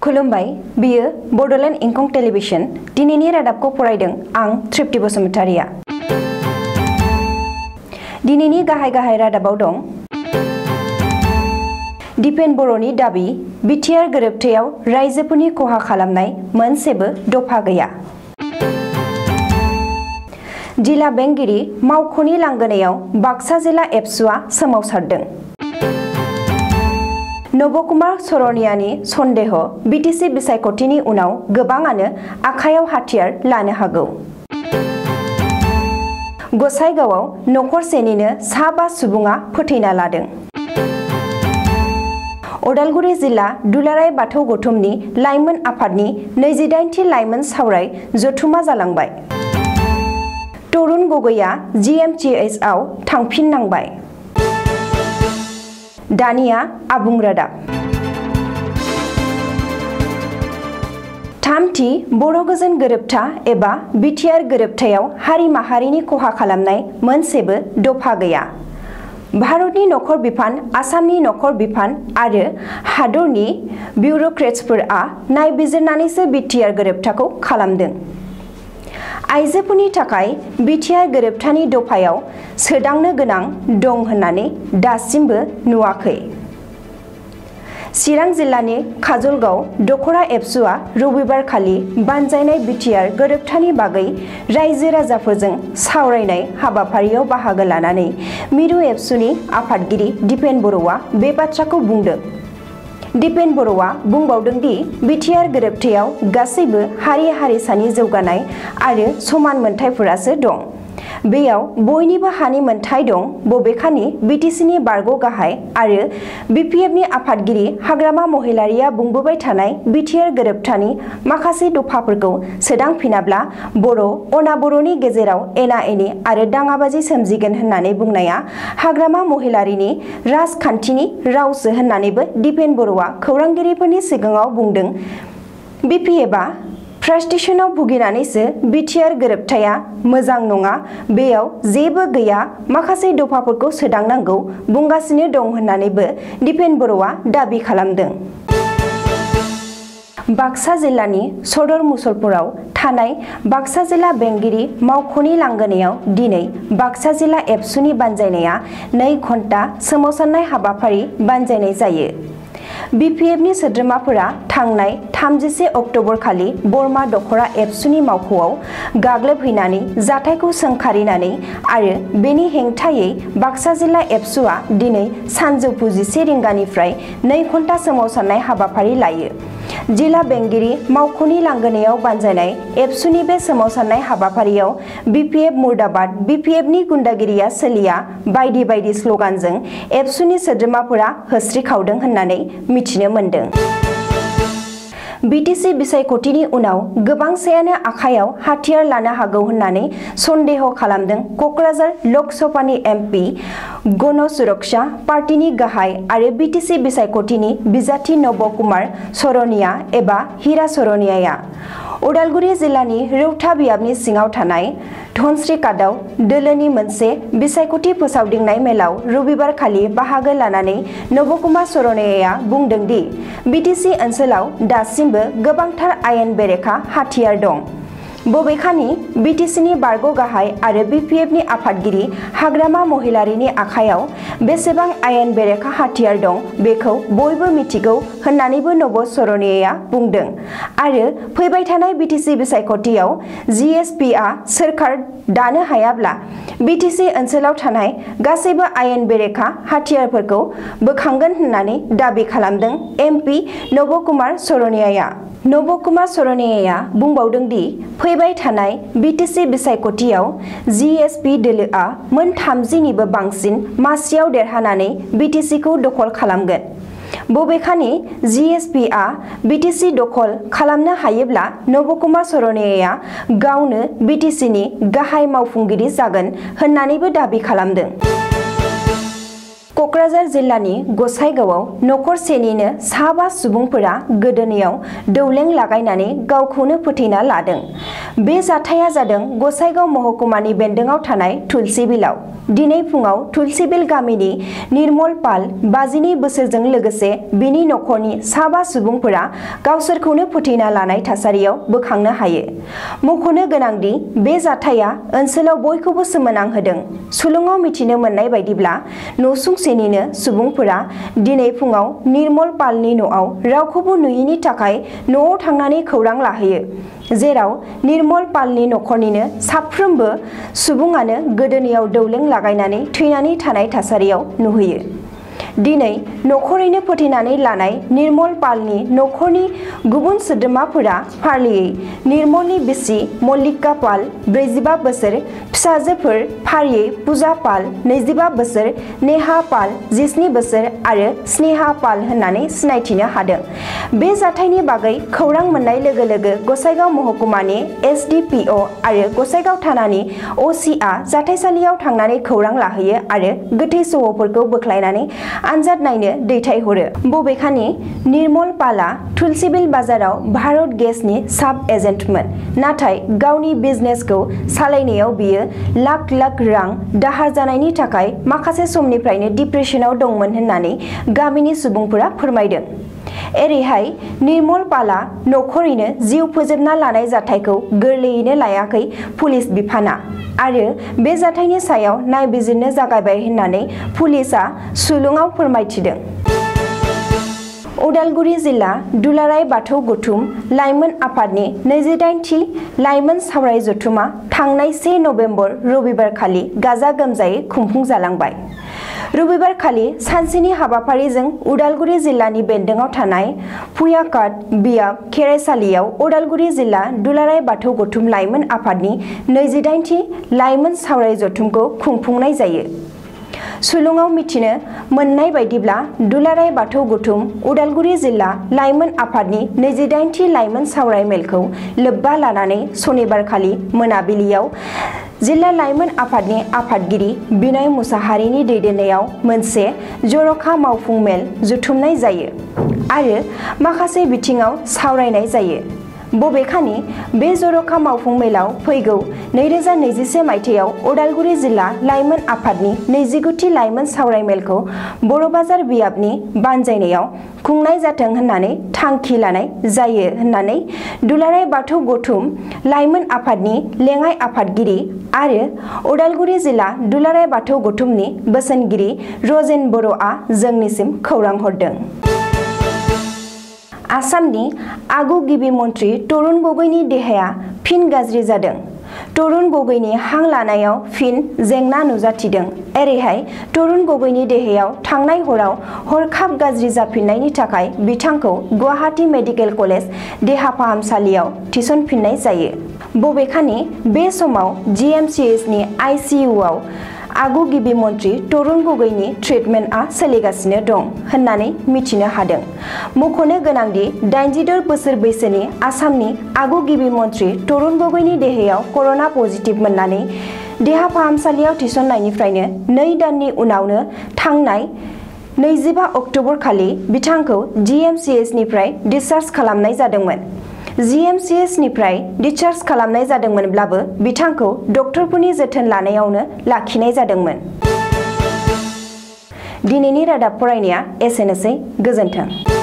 खुलुमबाय बियो बड'लेण्ड इंखं टेलिभिजन दिनैनि रादाबखौ फरायदों आं तृप्ति बसुमतारिया। दिनैनि गाहाय रादाबाव दं दिपेन बर'नि दाबि बिटिआर गोरोबथायाव रायजोफोरनि खहा खालामनाय मोनसेबो दफा गैया। जिला बेंगिरि मावख'नि लांगोनायाव बाक्सा जिला एबसुआ सोमावसारदों। नबकुमार सरनियानि सन्देह बिटिसि बिसायख'थिनि उनाव गोबाङानो आखायाव हाथियार लानो हागौ। गसाइगावआव नखरसेनिनो सा 5 सुबुङा फोथैना लादों। उदालगुरि जिल्ला दुलाराय बाथौ गौथुमनि लाइमोन आफादनि 28थि लाइमोन सावराय जथुमा जालांबाय। तरुण गगैया GMCHआव थांफिननांबाय। दानिया आबुं रादाब। थामथि बर' गोजोन गोरोबथा एबा बिटिआर गोरोबथायाव हारि माहारिनि खहा खालामनाय मोनसेबो दफा गैया। भारतनि नखर बिफान, आसामनि नखर बिफान आरो हादरनि बिउर'क्रेट्सफोरा नायबिजिरनानैसो बिटिआर गोरोबथाखौ खालामदों। आइजोफोरनि थाखाय बिटिआर गोरोबथानि दफायाव सोदांनो गोनां दं होननानै दासिमबो नुवाखै। चिरां जिल्लानि काजलगाव दखरा एबसुआ रबिबारखालि बानजायनाय बिटिआर गोरोबथानि बागै रायजो राजाफोरजों सावरायनाय हाबाफारियाव बाहागो लानानै मिरु एबसुनि आफादगिरि दिपेन बर'आ बे बाथ्राखौ बुंदों। दिपेन बर'आ बुंबावदों दि बिटिआर गोरोबथायाव गासैबो हारि हारिसानि जौगानाय आरो समान मोनथायफोरासो दं। बेयाव बयनिबो हानि मोनथाय दं। बबेखानि बिटिसिनि बारग' गाहाय आरो बिपिएफनि आफादगिरि हाग्रामा महिलारिया बुंबोबाय थानाय बिटिआर गोरोबथानि माखासे दफाफोरखौ सोदांफिनाब्ला बर' अना बर'नि गेजेराव एना एनि आरो दाङाबाजि सोमजिगोन होननानै बुंनाया हाग्रामा महिलारिनि राजखान्थिनि रावसो होननानैबो दिपेन बर'आ खौरांगिरिफोरनि सिगाङाव बुंदों। बिपिएफआ फ्रास्ट्रेसनाव भुगिनानैसो बिटिआर गोरोबथाया मोजां नङा, बेयाव जेबो गैया, माखासे दफाफोरखौ सोदांनांगौ बुंगासिनो दं होननानैबो दिपेन बर'आ दाबि खालामदों। बाक्सा जिल्लानि सदर मुसलपुराव थानाय बाक्सा जिल्ला बेंगिरि मावख'नि लांगोनायाव दिनै बाक्सा जिल्ला एबसुनि बानजायनाया 2 घन्टा सोमावसारनाय हाबाफारि बानजायनाय जायो। बिपिएफनि सोद्रोमाफोरा थांनाय 31 अक्ट'बर खालि बरमा दखरा एबसुनि मावख'आव गाग्लोबहैनानै जाथायखौ सोंखारिनानै आरो बेनि हेंथायै बाक्सा जिल्ला एबसुआ दिनै सानजौफु 11 रिंगानिफ्राय 2 घन्टा सोमावसारनाय हाबाफारि लायो। जिल्ला बेंगिरि मावख'नि लांगोनायाव बानजायनाय एबसुनि बे सोमावसारनाय हाबाफारियाव बिपिएफ मुर्दाबाद, बिपिएफनि गुन्डागिरिया सोलिया बायदि बायदि स्लगानजों एबसुनि सोद्रोमाफोरा होस्रिखावदों होननानै मिथिनो मोन्दों। बिटिसि बिसायख'थिनि उनाव गोबांसायानो आखायाव हाथियार लानो हागौ होननानै सन्देह खालामदों क'क्राझार लक सभानि एमपि गण सुरक्षा पार्टीनि गाहाय आरो बिटिसि बिसायख'थिनि बिजाथि नबकुमार सरनिया एबा हिरा सरनियाया। उदालगुरि जिल्लानि रौता बियाबनि सिङाव थानाय धनस्रीकाटआव दोलोनि मोनसे बिसायख'थि फोसावदिंनाय मेलाव रबिबारखालि बाहागो लानानै नबकुमार सरनियाया बुंदों दि बिटिसि ओनसोलाव दासिमबो गोबांथार आयेन बेरेखा हाथियार दं। बबेखानि बिटिसिनि बारग' गाहाय आरो बिपिएफनि आफादगिरि हाग्रामा महिलारिनि आखायाव बेसेबां आयेन बेरेखा हाथियार दं बेखौ बयबो मिथिगौ होननानैबो नब सरनियाया बुंदों आरो फैबाय थानाय बिटिसि बिसायख'थियाव जिएसपिआ सोरखार दानो हायाब्ला बिटिसि ओनसोलाव थानाय गासैबो आयेन बेरेखा हाथियारफोरखौ बोखांगोन होननानै दाबि खालामदों एमपि नबकुमार सरनियाया। नबकुमार सरनियाया बुंबावदों दि फैबाय थानाय बिटिसि बिसायख'थियाव जिएसपि दोलोआ मोन 30निबो बांसिन मासियाव देरहानानै बिटिसिखौ दखल खालामगोन। बबेखानि जिएसपिआ बिटिसि दखल खालामनो हायोब्ला नबकुमार सरनियाया गावनो बिटिसिनि गाहाय मावफुंगिरि जागोन होननानैबो दाबि खालामदों। क'क्राझार जिल्लानि गसाइगावआव नखरसेनिनो साबा सुबुंफोरा गोदोनायाव दौलें लागायनानै गावखौनो फोथैना लादों। बे जाथाया जादों गसाइगाव महकुमानि बेन्दोंआव थानाय तुलसीबिलाव। दिनै फुङाव तुलसीबिल गामिनि निर्मल पाल 52 बोसोरजों लोगोसे बिनि नखरनि साबा सुबुंफोरा गावसोरखौनो फोथैना लानाय थासारियाव बोखांनो हायो। मख'नो गोनांदि बे जाथाया ओनसोलाव बयखौबो सोमोनांहोदों। सुलुङाव मिथिनो मोननाय बायदिब्ला नसुंसेनिनो सुबुंफोरा दिनै फुङाव निर्मल पालनि न'आव रावखौबो नुयैनि थाखाय न'आव थांनानै खौरां लाहैयो, जेराव निर्मल पालनि नखरनिनो साफ्रोमबो सुबुङानो गोदोनायाव दौलें लागायनानै थैनानै थानाय थासारियाव नुहैयो। दिनै नखरैनो फोथैनानै लानाय निर्मल पालनि नखरनि गुबुन सोद्रोमाफोरा फारियै निर्मलनि बिसि मल्लिका पाल 45 बोसोर, फिसाजोफोर फारियै पूजा पाल 25 बोसोर, नेहा पाल 19 बोसोर आरो स्नेहा पाल होननानै सिनायथिनो हादों। बे जाथायनि बागै खौरां मोननाय लोगो लोगो गसाइगाव महकुमानि SDPO आरो गसाइगाव थानानि OCआ जाथायसालियाव थांनानै खौरां लाहैयो आरो गोथै सहफोरखौ बोख्लायनानै आनजाद नायनो दैथायहरो। बबेखानि निर्मल पालआ तुलसीबिल बाजाराव भारत गेसनि साब एजेन्टमोन, नाथाय गावनि बिजनेसखौ सालायनायाव बियो लाख लाख रां दाहार जानायनि थाखाय माखासे समनिफ्रायनो डिप्रेसनाव दंमोन होननानै गामिनि सुबुंफोरा फोरमायदों। एरैहाय निर्मल पालआ नखरैनो जिउ फोजोबना लानाय जाथायखौ गोरलैयैनो लायाखै पुलिस बिफाना आरो बे जाथायनि सायाव नायबिजिरनो जागायबाय होननानै पुलिसआ सुलुङाव फोरमायथिदों। उदालगुरि जिल्ला दुलाराय बाथौ गौथुम लाइमोन आफादनि 28थि लाइमोन सावराय जथुमा थांनाय 1 नबेम्बर रबिबारखालि गाजा गोमजायै खुंफुंजालांबाय। रबिबारखालि सानसेनि हाबाफारिजों उदालगुरि जिल्लानि बेन्दोंआव थानाय फुयाकाट बियाब खेराइसालियाव उदालगुरि जिल्ला दुलाराय बाथौ गौथुम लाइमोन आफादनि 28थि लाइमोन सावराय जथुमखौ खुंफुंनाय जायो। सुलुङाव मिथिनो मोननाय बायदिब्ला दुलाराय बाथौ गौथुम उदालगुरि जिल्ला लाइमोन आफादनि 28थि लाइमोन सावराय मेलखौ लोब्बा लानानै सनिबारखालि मोनाबिलियाव जिल्ला लाइमोन आफादनि आफादगिरि बिनय मुसाहारिनि दैदेननायाव मोनसे जर'खा मावफुं मेल जुथुमनाय जायो आरो माखासे बिथिङाव सावरायनाय जायो। बबेखानि बे जर'खा मावफुं मेलाव फैगौ 2021 मायथाइयाव उदालगुरि जिल्ला लाइमोन आफादनि 29थि लाइमोन सावराय मेलखौ बर' बाजार बियाबनि बानजायनायाव खुंनाय जाथों होननानै थांखि लानाय जायो होननानै दुलाराय बाथौ गौथुम लाइमोन आफादनि लेङाइ आफादगिरि आरो उदालगुरि जिल्ला दुलाराय बाथौ गौथुमनि बोसोनगिरि रजेन बर'आ जोंनिसिम खौरां हरदों। आसामनि आगु गिबि मन्त्रि तरुण गगैनि देहाया फिन गाज्रि जादों। तरुण गगैनि हां लानायाव फिन जेंना नुजाथिदों। एरैहाय तरुण गगैनि देहायाव थांनाय हराव हरखाब गाज्रि जाफिननायनि थाखाय बिथांखौ गुवाहाटी मेडिकेल कलेज देहा फाहामसालियाव थिसनफिननाय जायो। बबेखानि बे समाव GMCHनि ICUआव आगु गिबि मन्त्रि तरुण गगैनि ट्रिटमेन्टआ सोलिगासिनो दं होननानै मिथिनो हादों। मख'नो गोनांदि 82 बोसोर बैसोनि आसामनि आगु गिबि मन्त्रि तरुण गगैनि देहायाव कर'ना पजिटिभ मोननानै देहा फाहामसालियाव थिसननायनिफ्रायनो 2 दाननि उनावनो थांनाय 25 अक्ट'बर खालि बिथांखौ GMCHनिफ्राय डिसचार्ज खालामनाय जादोंमोन। GMCHनिफ्राय डिसचार्ज खालामनाय जादोंमोनब्लाबो बिथांखौ डक्टरफोरनि जोथोन लानायावनो लाखिनाय जादोंमोन। दिनैनि रादाब फरायनाया एसेनोसै। गोजोन्थों।